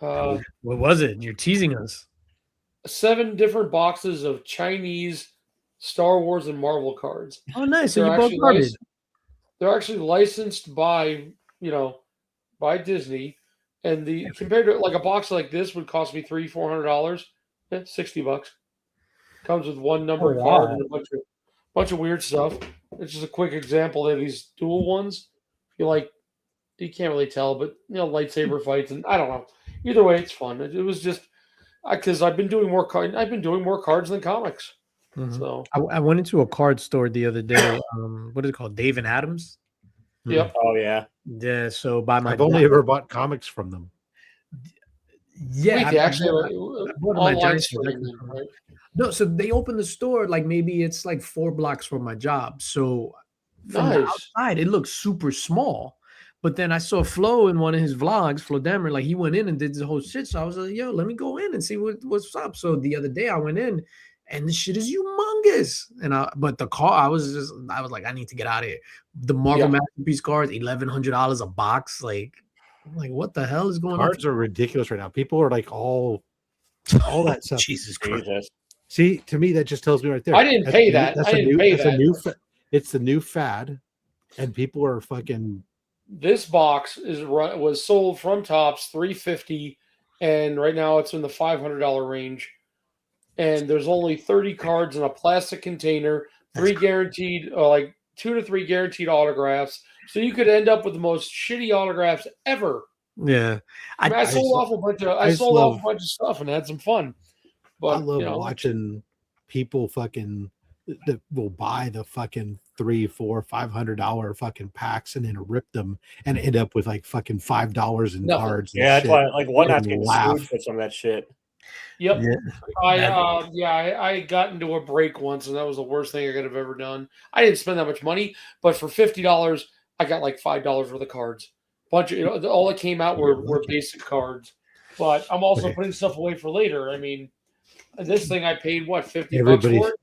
What was it? You're teasing us. 7 different boxes of Chinese Star Wars and Marvel cards. Oh, nice. So They're you both actually started. They're actually licensed by Disney, and compared to like a box like this would cost me $300-400. $60. Comes with one numbered card and a bunch of weird stuff. It's just a quick example. They have these dual ones. You can't really tell, but lightsaber fights, and I don't know. Either way, it's fun. It was just because I've been doing more cards than comics. Mhm. So I went into a card store the other day. What is it called? Dave and Adams. Yep. Oh yeah. Yeah. So by my I've only ever bought comics from them. yeah. Wait, I- they I actually bought- have I an bought my online Giant store, selection from right? No, so they opened the store like maybe it's like 4 blocks from my job. So from the Nice. outside, it looks super small. But then I saw Flo in one of his vlogs, Flo Demmer, like he went in and did the whole shit. So I was like, yo, let me go in and see what's up. So the other day I went in and the shit is humongous. But the car, I was like, I need to get out of here. The Marvel Masterpiece cards, $1,100 a box. Like, I'm like, what the hell is going Cards on? are ridiculous right now. People are like all that stuff. Jesus Christ. Jesus. See, to me, that just tells me right there. I didn't pay that. That's I a didn't new. pay That's a that. new. It's the new fad, and people are fucking. This box was sold from Tops $350, and right now it's in the $500 range. And there's only 30 cards in a plastic container, 3 guaranteed, like 2 to 3 guaranteed autographs. So you could end up with the most shitty autographs ever. Yeah. I sold off a bunch of stuff and had some fun. But I love watching people fucking that will buy the fucking $300, $400, $500 fucking packs and then rip them and end up with like fucking $5 in Nothing. cards. And Yeah, that's shit. why like Whatnot's And getting laugh. sued for some of that shit. Yep. Yeah. I got into a break once, and that was the worst thing I could have ever done. I didn't spend that much money, but for $50, I got like $5 worth of cards. Bunch of all that came out were basic cards. But I'm also putting stuff away for later. I mean, this thing I paid what $50 for it,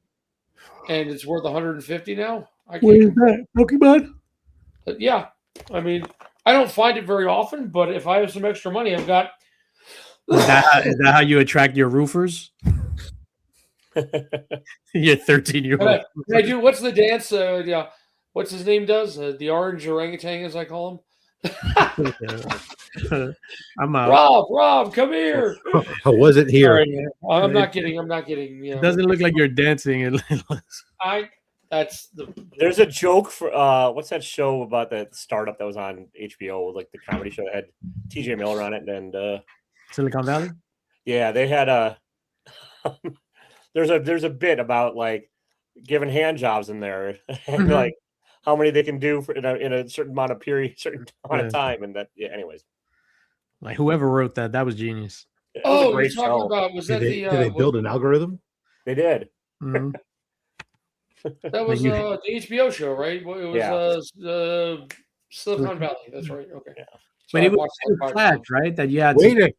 and it's worth $150 now. What is that? Pokemon? Yeah, I mean, I don't find it very often, but if I have some extra money, I've got. Is that how you attract your roofers? Your 13-year-old. Can I do what's the dance? Yeah, what's his name does? The orange orangutan, as I call him. I'm out. Rob, come here. I wasn't here. Sorry, man. I'm not kidding. I'm not kidding. It doesn't look like you're dancing. There's a joke for what's that show about the startup that was on HBO, like the comedy show that had TJ Miller on it, and Silicon Valley. Yeah, they had a there's a bit about like giving hand jobs in there and like how many they can do for in a certain amount of period, certain amount of time, and that. Yeah. Anyways, like whoever wrote that was genius. It was a You're great talking show. about Did they build an algorithm? They did. Mhm. That was the HBO show, right? It was Silicon Valley. That's right. Okay. Yeah. But it was flat, right? That you had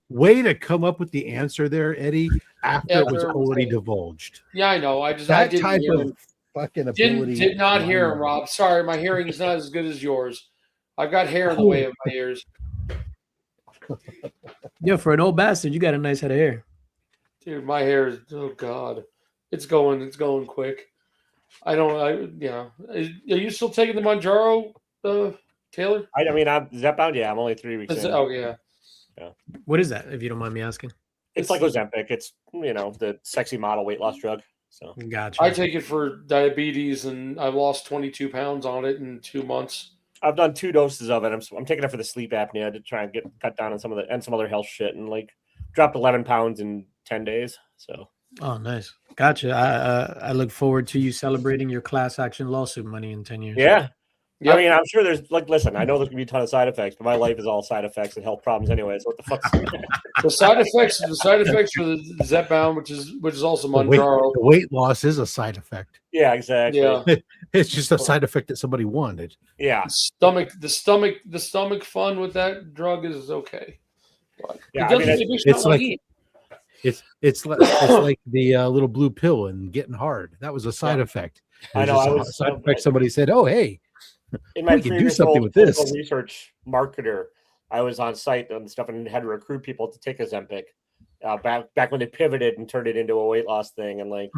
way to come up with the answer there, Eddie. After it was already divulged. Yeah, I know. I that didn't type hear of him. fucking ability. Did not hear him, Rob. Sorry, my hearing is not as good as yours. I've got hair in the way of my ears. Yeah, for an old bastard, you got a nice head of hair. Dude, my hair is, oh God. It's going quick. Are you still taking the Manjaro, Taylor? I mean, is that bound? Yeah, I'm only 3 weeks in. Oh, yeah. Yeah. What is that, if you don't mind me asking? It's like Ozempic. It's, the sexy model weight loss drug. So gotcha. I take it for diabetes, and I lost 22 pounds on it in 2 months. I've done 2 doses of it. I'm taking it for the sleep apnea to try and cut down on some other health shit, and like dropped 11 pounds in 10 days. So. Oh, nice. Gotcha. I look forward to you celebrating your class action lawsuit money in 10 years. Yeah. Yep. I mean, I'm sure there's listen, I know there's gonna be a ton of side effects, but my life is all side effects and health problems anyway. So what the fuck's the side effects for the Zepbound, which is also Manjaro. The weight loss is a side effect. Yeah, exactly. Yeah. It's just a side effect that somebody wanted. Yeah. The stomach fun with that drug is okay. But yeah, it's like the little blue pill and getting hard. That was a side effect. I know. A side effect. Somebody said, "Oh, hey, in my we can do something with this." Research marketer, I was on site and stuff and had to recruit people to take Ozempic. Back when they pivoted and turned it into a weight loss thing, and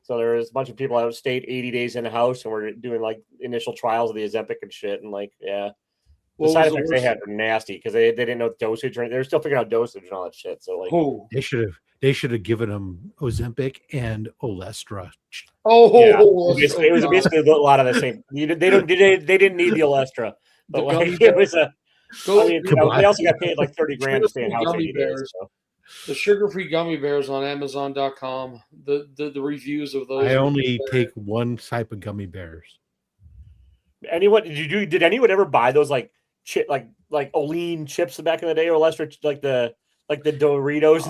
so there was a bunch of people out of state, 80 days in a house, and we're doing like initial trials of the Ozempic and shit, and the side effects they had were nasty because they didn't know dosage, or they were still figuring out dosage and all that shit. So they should have given them Ozempic and Olestra. It was basically a lot of the same. They didn't need the Olestra, but it was a. They also got paid like $30,000 to stay in house 80 days. So. The sugar-free gummy bears on Amazon.com. The reviews of those. I only take one type of gummy bears. Did anyone ever buy those like Olean chips back in the day, or Lester, like the Doritos?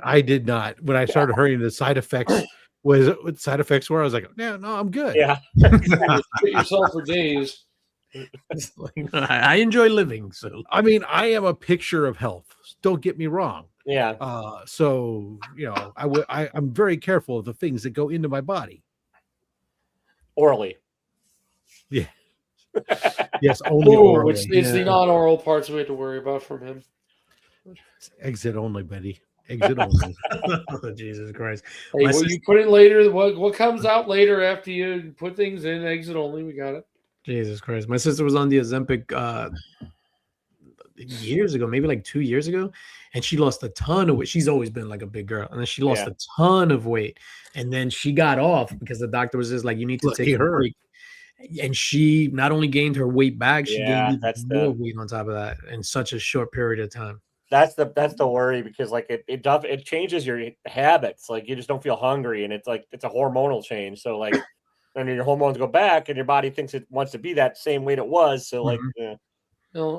I did not. When I started hearing the side effects, I was like, no, I'm good. Yeah, get yourself for days. I enjoy living, so I mean, I am a picture of health. Don't get me wrong. Yeah. So I'm very careful of the things that go into my body. Orally. Yeah. Yes, only orally. It's the non-oral parts we have to worry about from him. Exit only, Betty. Exit only. Oh, Jesus Christ. Hey, you put it later. What comes out later after you put things in? Exit only. We got it. Jesus Christ. My sister was on the Ozempic years ago, maybe like 2 years ago, and she lost a ton of weight. She's always been like a big girl, and then she lost a ton of weight, and then she got off because the doctor was just like, you need to take a break. And she not only gained her weight back, she gained more weight on top of that in such a short period of time. That's the worry, because like it changes your habits. Like you just don't feel hungry, and it's like it's a hormonal change. So like then your hormones go back, and your body thinks it wants to be that same weight it was. So like,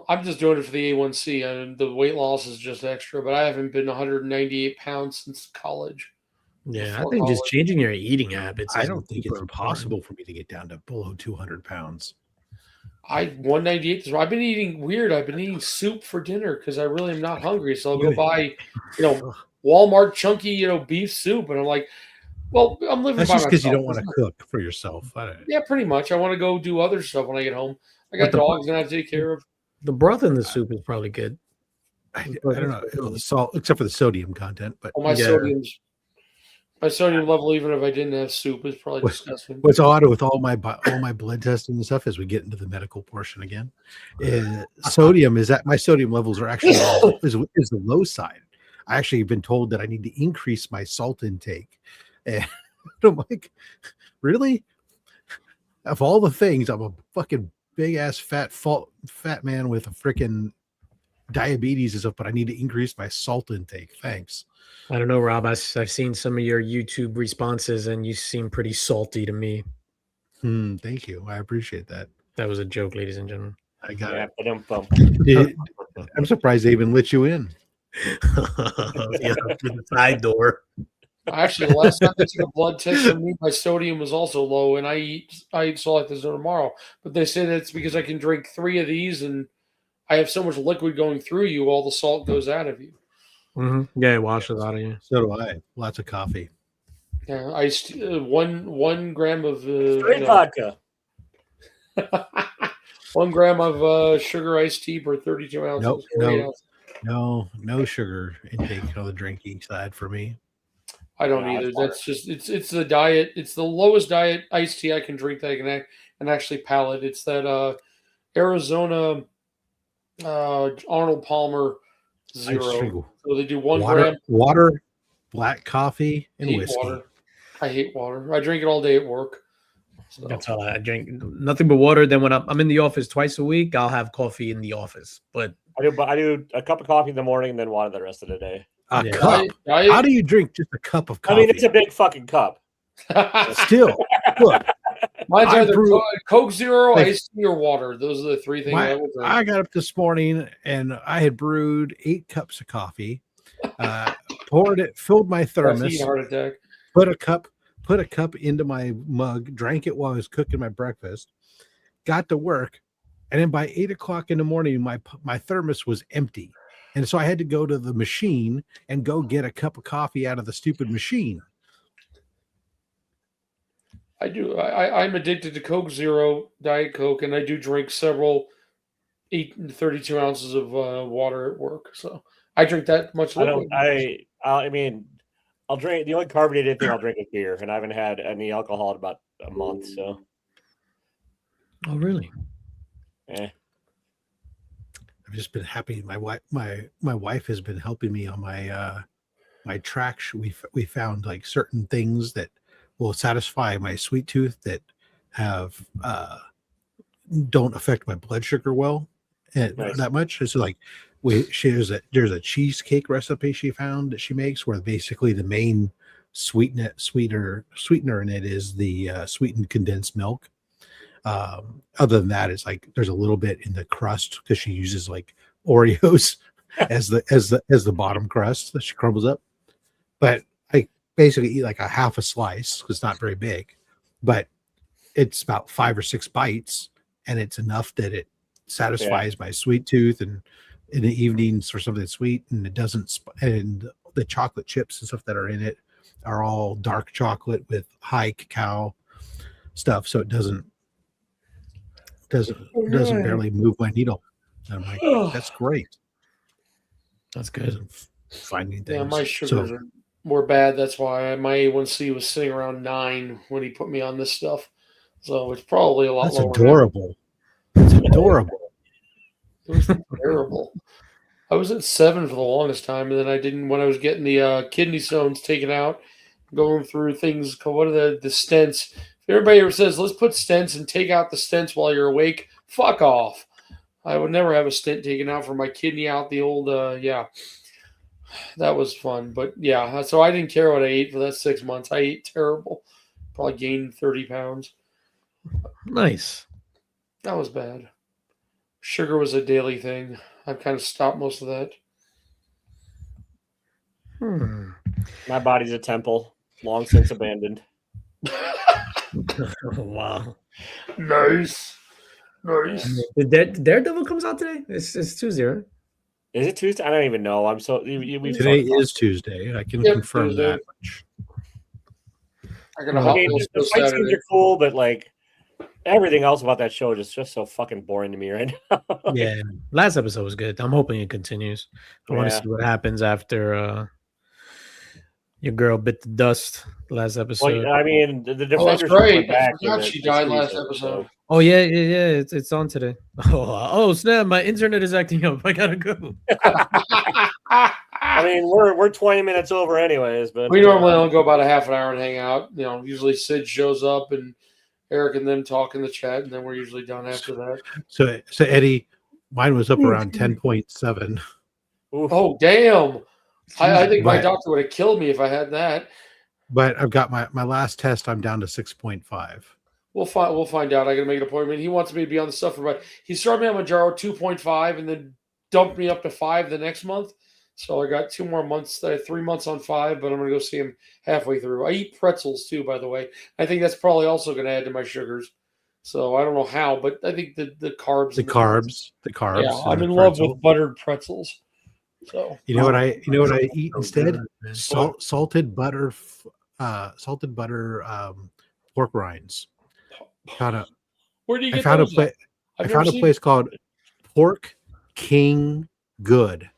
I'm just doing it for the A1C, and the weight loss is just extra. But I haven't been 198 pounds since college. Yeah, I think just changing your eating habits. I don't think it's possible for me to get down to below 200 pounds. 198. I've been eating weird. I've been eating soup for dinner because I really am not hungry. So I'll go buy, Walmart chunky, beef soup, and I'm like, well, I'm living. That's by just because you myself. don't want to cook for yourself. Yeah, pretty much. I want to go do other stuff when I get home. I got dogs and I take care of. The broth in the soup is probably good. I don't know, salt, except for the sodium content. But my sodium's My sodium level, even if I didn't have soup, is probably What- disgusting. What's odd with all my blood testing and stuff as we get into the medical portion again, sodium is that my sodium levels are actually is the low side. I actually have been told that I need to increase my salt intake, and I'm like, really? Of all the things, I'm a fucking big ass fat man with a freaking diabetes and stuff, but I need to increase my salt intake. Thanks. I don't know, Rob. I've seen some of your YouTube responses, and you seem pretty salty to me. Thank you. I appreciate that. That was a joke, ladies and gentlemen. I got Yeah, it. ba-dum-bum. I'm surprised they even let you in. Yeah, through the side door. Actually, the last time they took a blood test on me, my sodium was also low, and I eat salt like this tomorrow. But they say that's because I can drink 3 of these, and I have so much liquid going through you, all the salt goes out of you. Mm-hmm. Yeah, it washes out of you. So do I. Lots of coffee. Yeah, iced 1 gram of Straight vodka. 1 gram of sugar iced tea per 32 ounces. Nope, 48 no. ounces. No sugar intake on the drinking side for me. I don't No, either. it's water. That's just it's the diet. It's the lowest diet iced tea I can drink that I can actually palate. It's that Arizona Arnold Palmer I just Zero. drink So they do 1 gram. water, black coffee, I and hate whiskey. water. I hate water. I drink it all day at work. So. That's all I drink. Nothing but water. Then when I'm in the office twice a week, I'll have coffee in the office. But I do a cup of coffee in the morning and then water the rest of the day. A Yeah. cup. Diet- How do you drink just a cup of I coffee? mean, it's a big fucking cup. Still, look, Mine's I either brew- Coke Zero, Like- iced tea, or water. Those are the 3 things I will drink. I got up this morning and I had brewed 8 cups of coffee, poured it, filled my thermos, Caffeine heart attack. put a cup into my mug, drank it while I was cooking my breakfast, got to work, and then by 8 o'clock in the morning, my thermos was empty. And so I had to go to the machine and go get a cup of coffee out of the stupid machine. I do. I'm addicted to Coke Zero, Diet Coke, and I do drink several 32 ounces of water at work. So I drink that much I liquid. don't. I mean, I'll drink. The only carbonated thing I'll drink is beer, and I haven't had any alcohol in about a month. So, oh, really? eh. I've just been happy. My wife has been helping me on my tracks. We found like certain things that will satisfy my sweet tooth that have don't affect my blood sugar well Nice. that much. So like there's a cheesecake recipe she found that she makes where basically the main sweetener in it is the sweetened condensed milk. Other than that, it's like there's a little bit in the crust because she uses like Oreos as the bottom crust that she crumbles up. But I basically eat like a half a slice because it's not very big, but it's about 5 or 6 bites, and it's enough that it satisfies my sweet tooth, and in the evenings for something sweet, and it doesn't. And the chocolate chips and stuff that are in it are all dark chocolate with high cacao stuff, so it doesn't barely move my needle. And I'm like, that's great. That's good. Finding things. Yeah, my sugars were bad. That's why my A1C was sitting around 9 when he put me on this stuff. So it's probably a lot That's lower. adorable. That's adorable. It was terrible. I was at 7 for the longest time, and then I didn't when I was getting the kidney stones taken out, going through things. What are the stents? If everybody ever says, let's put stents and take out the stents while you're awake, fuck off. I would never have a stent taken out for my kidney out. The old, that was fun. But yeah, so I didn't care what I ate for that 6 months. I ate terrible. Probably gained 30 pounds. Nice. That was bad. Sugar was a daily thing. I've kind of stopped most of that. My body's a temple, long since abandoned. Wow. Nice. Nice. The Daredevil comes out today. It's Tuesday, right? Is it Tuesday? I don't even know. I'm so Today is Tuesday. I can confirm Tuesday. that much. I got a hot wheels the for fight scenes Saturday. are cool, but like everything else about that show is just so fucking boring to me right now. Yeah. Last episode was good. I'm hoping it continues. I want to Yeah. see what happens after Your girl bit the dust last episode. Well, I mean, the Oh, that's defenders right. went back. I forgot she died last episode. Oh yeah. It's on today. Oh snap! My internet is acting up. I gotta go. I mean, we're 20 minutes over anyways, but We normally only go about a half an hour and hang out. Usually Sid shows up and Eric and them talk in the chat, and then we're usually done after that. So Eddie, mine was up around 10.7. Oh, damn. I think my But- doctor would have killed me if I had that. But I've got my last test. I'm down to 6.5. We'll find out. I got to make an appointment. He wants me to be on the stuff for he started me on Manjaro 2.5 and then dumped me up to 5 the next month. So I got 2 more months, 3 months on 5, but I'm going to go see him halfway through. I eat pretzels too, by the way. I think that's probably also going to add to my sugars. So I don't know how, but I think the carbs. The carbs. Yeah, I'm in love with buttered pretzels. So You know what I eat instead? Salted butter pork rinds. Where do you I get found a those? place. I found a place called Pork King Good,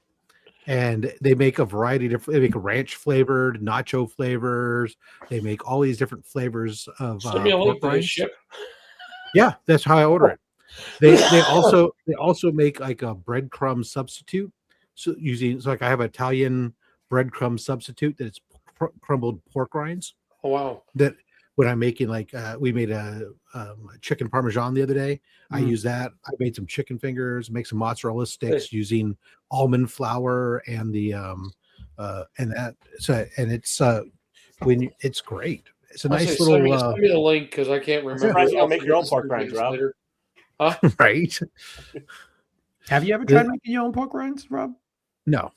and they make a variety of different. They make ranch flavored, nacho flavors. They make all these different flavors of Send me a link pork to this rinds. ship. Yeah, that's how I order it. They also make like a breadcrumb substitute. So like I have Italian breadcrumb substitute that's crumbled pork rinds. Oh wow! That when I'm making we made a chicken parmesan the other day. I use that. I made some chicken fingers, make some mozzarella sticks using almond flour and the and that. So and it's it's great. It's a nice little. Send me the link because I can't remember. Surprised you don't make your own pork rinds, Rob. Huh? Right. Have you ever tried making your own pork rinds, Rob? No.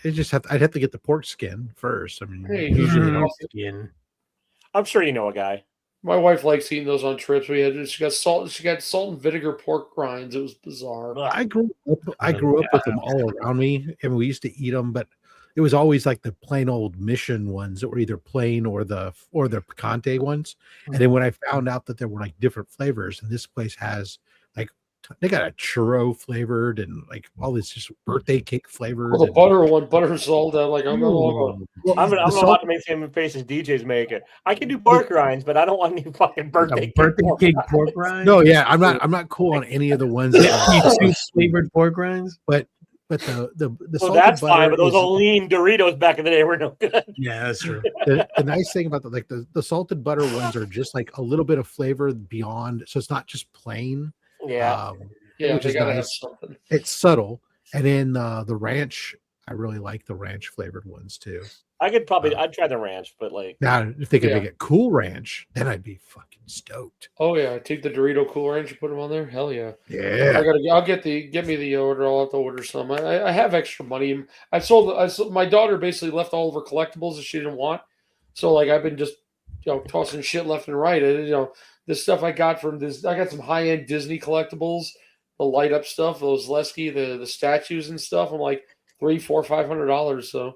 I'd have to get the pork skin first. I mean, Hey, usually skin. I'm sure you know a guy. My wife likes eating those on trips. She got salt and vinegar pork rinds. It was bizarre. I grew up with them all around me, and we used to eat them, but it was always like the plain old Mission ones that were either plain or the picante ones. And then when I found out that there were like different flavors, and this place has like they got a churro flavored and like all this just birthday cake flavored. Well, the butter one, butter salt. I'm like, I'm going. I'm about to make the same face as DJ's making. I can do pork rinds, but I don't want any fucking birthday cake pork rinds. No, yeah, I'm not cool on any of the ones that two flavored pork rinds. But the so salted that's butter fine. But those is- old lean Doritos back in the day were no good. Yeah, that's true. the nice thing about the salted butter ones are just like a little bit of flavor beyond, so it's not just plain. Yeah. Yeah, which they is gotta have nice. something. It's subtle, and then the ranch. I really like the ranch flavored ones too. I'd try the ranch, but like Now, if they could Yeah. make it Cool Ranch, then I'd be fucking stoked. Oh yeah, take the Dorito Cool Ranch and put them on there. Hell yeah! Yeah, I'll get me the order. I'll have to order some. I have extra money. I sold. My daughter basically left all of her collectibles that she didn't want. So like I've been just tossing shit left and right. This stuff I got from this. I got some high end Disney collectibles, the light up stuff, those Lesky, the statues and stuff. I'm like $300, $400, $500. So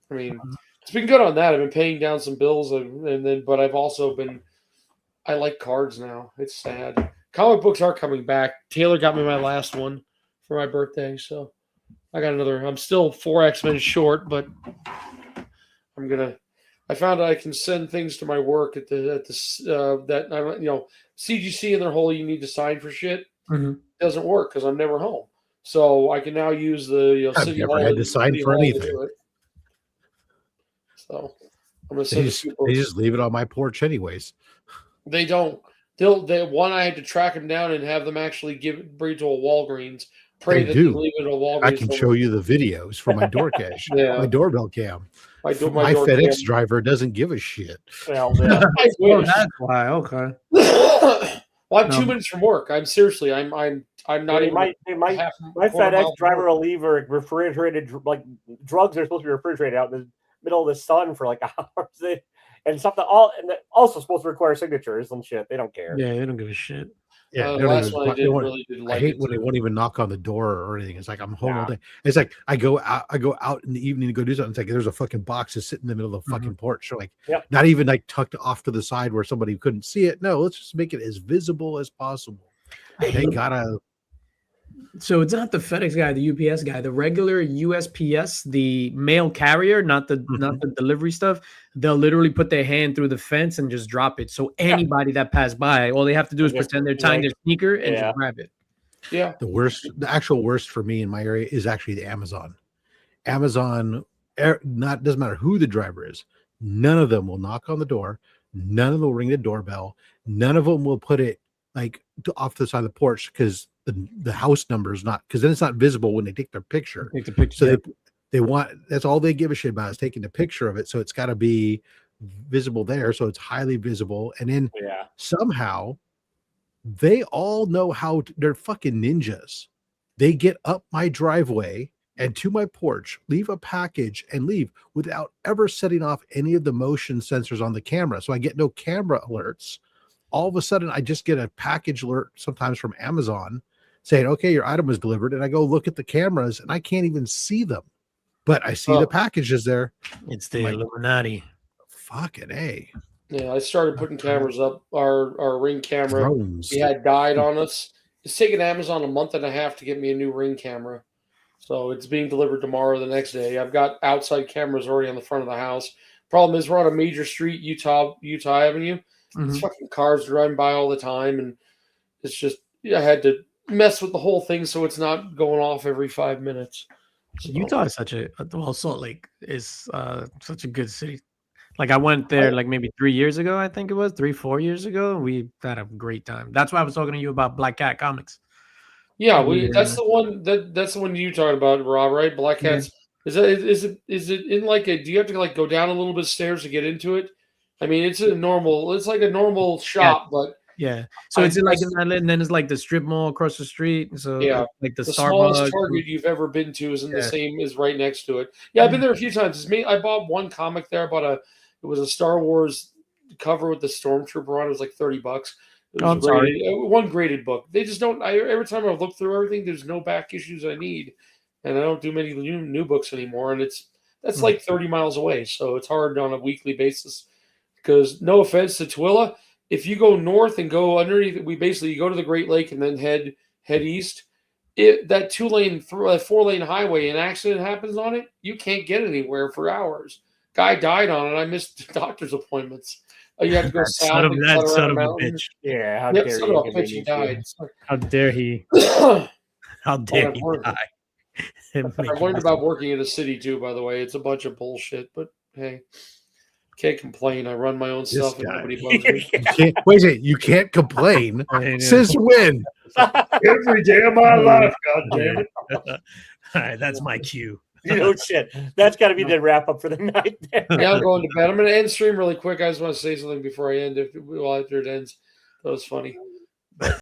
I mean, it's been good on that. I've been paying down some bills, but I've also been. I like cards now. It's sad. Comic books are coming back. Taylor got me my last one for my birthday, so I got another. I'm still 4 X-Men short, but I found out I can send things to my work at the CGC and their whole you need to sign for shit doesn't work because I'm never home. So I can now use the I've City never Hall had to sign City for Hall to anything. do it. So I'm gonna they send just leave it on my porch anyways. They don't. I had to track them down and have them actually bring it to a Walgreens. Pray They that do. they leave it at a Walgreens. I can show you the videos from my door cache, Yeah. my doorbell cam. My My door FedEx cam. driver doesn't give a shit. well, yeah. I Oh, wish. that's why. Okay. Well, I'm No. 2 minutes from work. I'm seriously. I'm not even. my quarter mile FedEx driver from will leave her refrigerated like drugs are supposed to be refrigerated out in the middle of the sun for like hours. And something also supposed to require signatures and shit. They don't care. Yeah, they don't give a shit. Yeah, the they don't last even- one I they did won't- really didn't I like hate it. when they won't even knock on the door or anything. It's like I'm home all Yeah. day. It's like I go out in the evening to go do something. It's like there's a fucking box that's sitting in the middle of the fucking porch. So like Yep. not even like tucked off to the side where somebody couldn't see it. No, let's just make it as visible as possible. They gotta So it's not the FedEx guy, the UPS guy, the regular USPS, the mail carrier, not the delivery stuff. They'll literally put their hand through the fence and just drop it. So anybody that passed by, all they have to do is Just, pretend they're tying their sneaker and yeah. just grab it. Yeah. The actual worst for me in my area is actually the Amazon. Amazon, doesn't matter who the driver is. None of them will knock on the door. None of them will ring the doorbell. None of them will put it like off the side of the porch because the house number is not, because then it's not visible when they take their picture. Take the picture. So they want, that's all they give a shit about is taking the picture of it. So it's got to be visible there. So it's highly visible. And then somehow they all know they're fucking ninjas. They get up my driveway and to my porch, leave a package and leave without ever setting off any of the motion sensors on the camera. So I get no camera alerts. All of a sudden I just get a package alert sometimes from Amazon saying, okay, your item was delivered. And I go look at the cameras and I can't even see them, but I see the packages there. It's the Illuminati. Fucking A. Yeah, I started putting cameras up. Our Ring camera Drones. we had died on us. It's taken Amazon a month and a half to get me a new Ring camera. So it's being delivered tomorrow, the next day. I've got outside cameras already on the front of the house. Problem is we're on a major street, Utah Avenue. It's fucking cars driving by all the time. And it's just, I had to mess with the whole thing so it's not going off every 5 minutes. So, Utah is Salt Lake is such a good city. Like I went there like maybe 3 years ago, I think it was 4 years ago. We had a great time. That's why I was talking to you about Black Cat Comics. Yeah, that's the one that's the one you talking about, Rob, right? Black Cats. Is it in like a, do you have to like go down a little bit of stairs to get into it? I mean, it's like a normal shop, but so it's like in Island, and then it's like the strip mall across the street. So like the smallest Target you've ever been to isn't the same as right next to it. Yeah, I've been there a few times. It's me. I bought one comic there. It was a Star Wars cover with the Stormtrooper on. It was like $30. It was one graded book. They just don't. Every time I look through everything, there's no back issues I need, and I don't do many new books anymore. And that's like 30 miles away, so it's hard on a weekly basis. Because no offense to Twilla, if you go north and go underneath, you go to the Great Lake and then head east. That 4-lane highway, an accident happens on it, you can't get anywhere for hours. Guy died on it. I missed doctor's appointments. You have to go south. Son of a bitch. Yeah, how dare son of a bitch, he died. How dare he? How dare he die? I've learned about working in a city too, by the way. It's a bunch of bullshit, but hey, can't complain. I run my own stuff and nobody bugs me. You can't complain. Since when? Every day of my life, God damn it. All right, that's my cue. Shit. That's got to be the wrap up for the night. Yeah, I'm going to bed. I'm going to end stream really quick. I just want to say something before I end, after it ends. That was funny.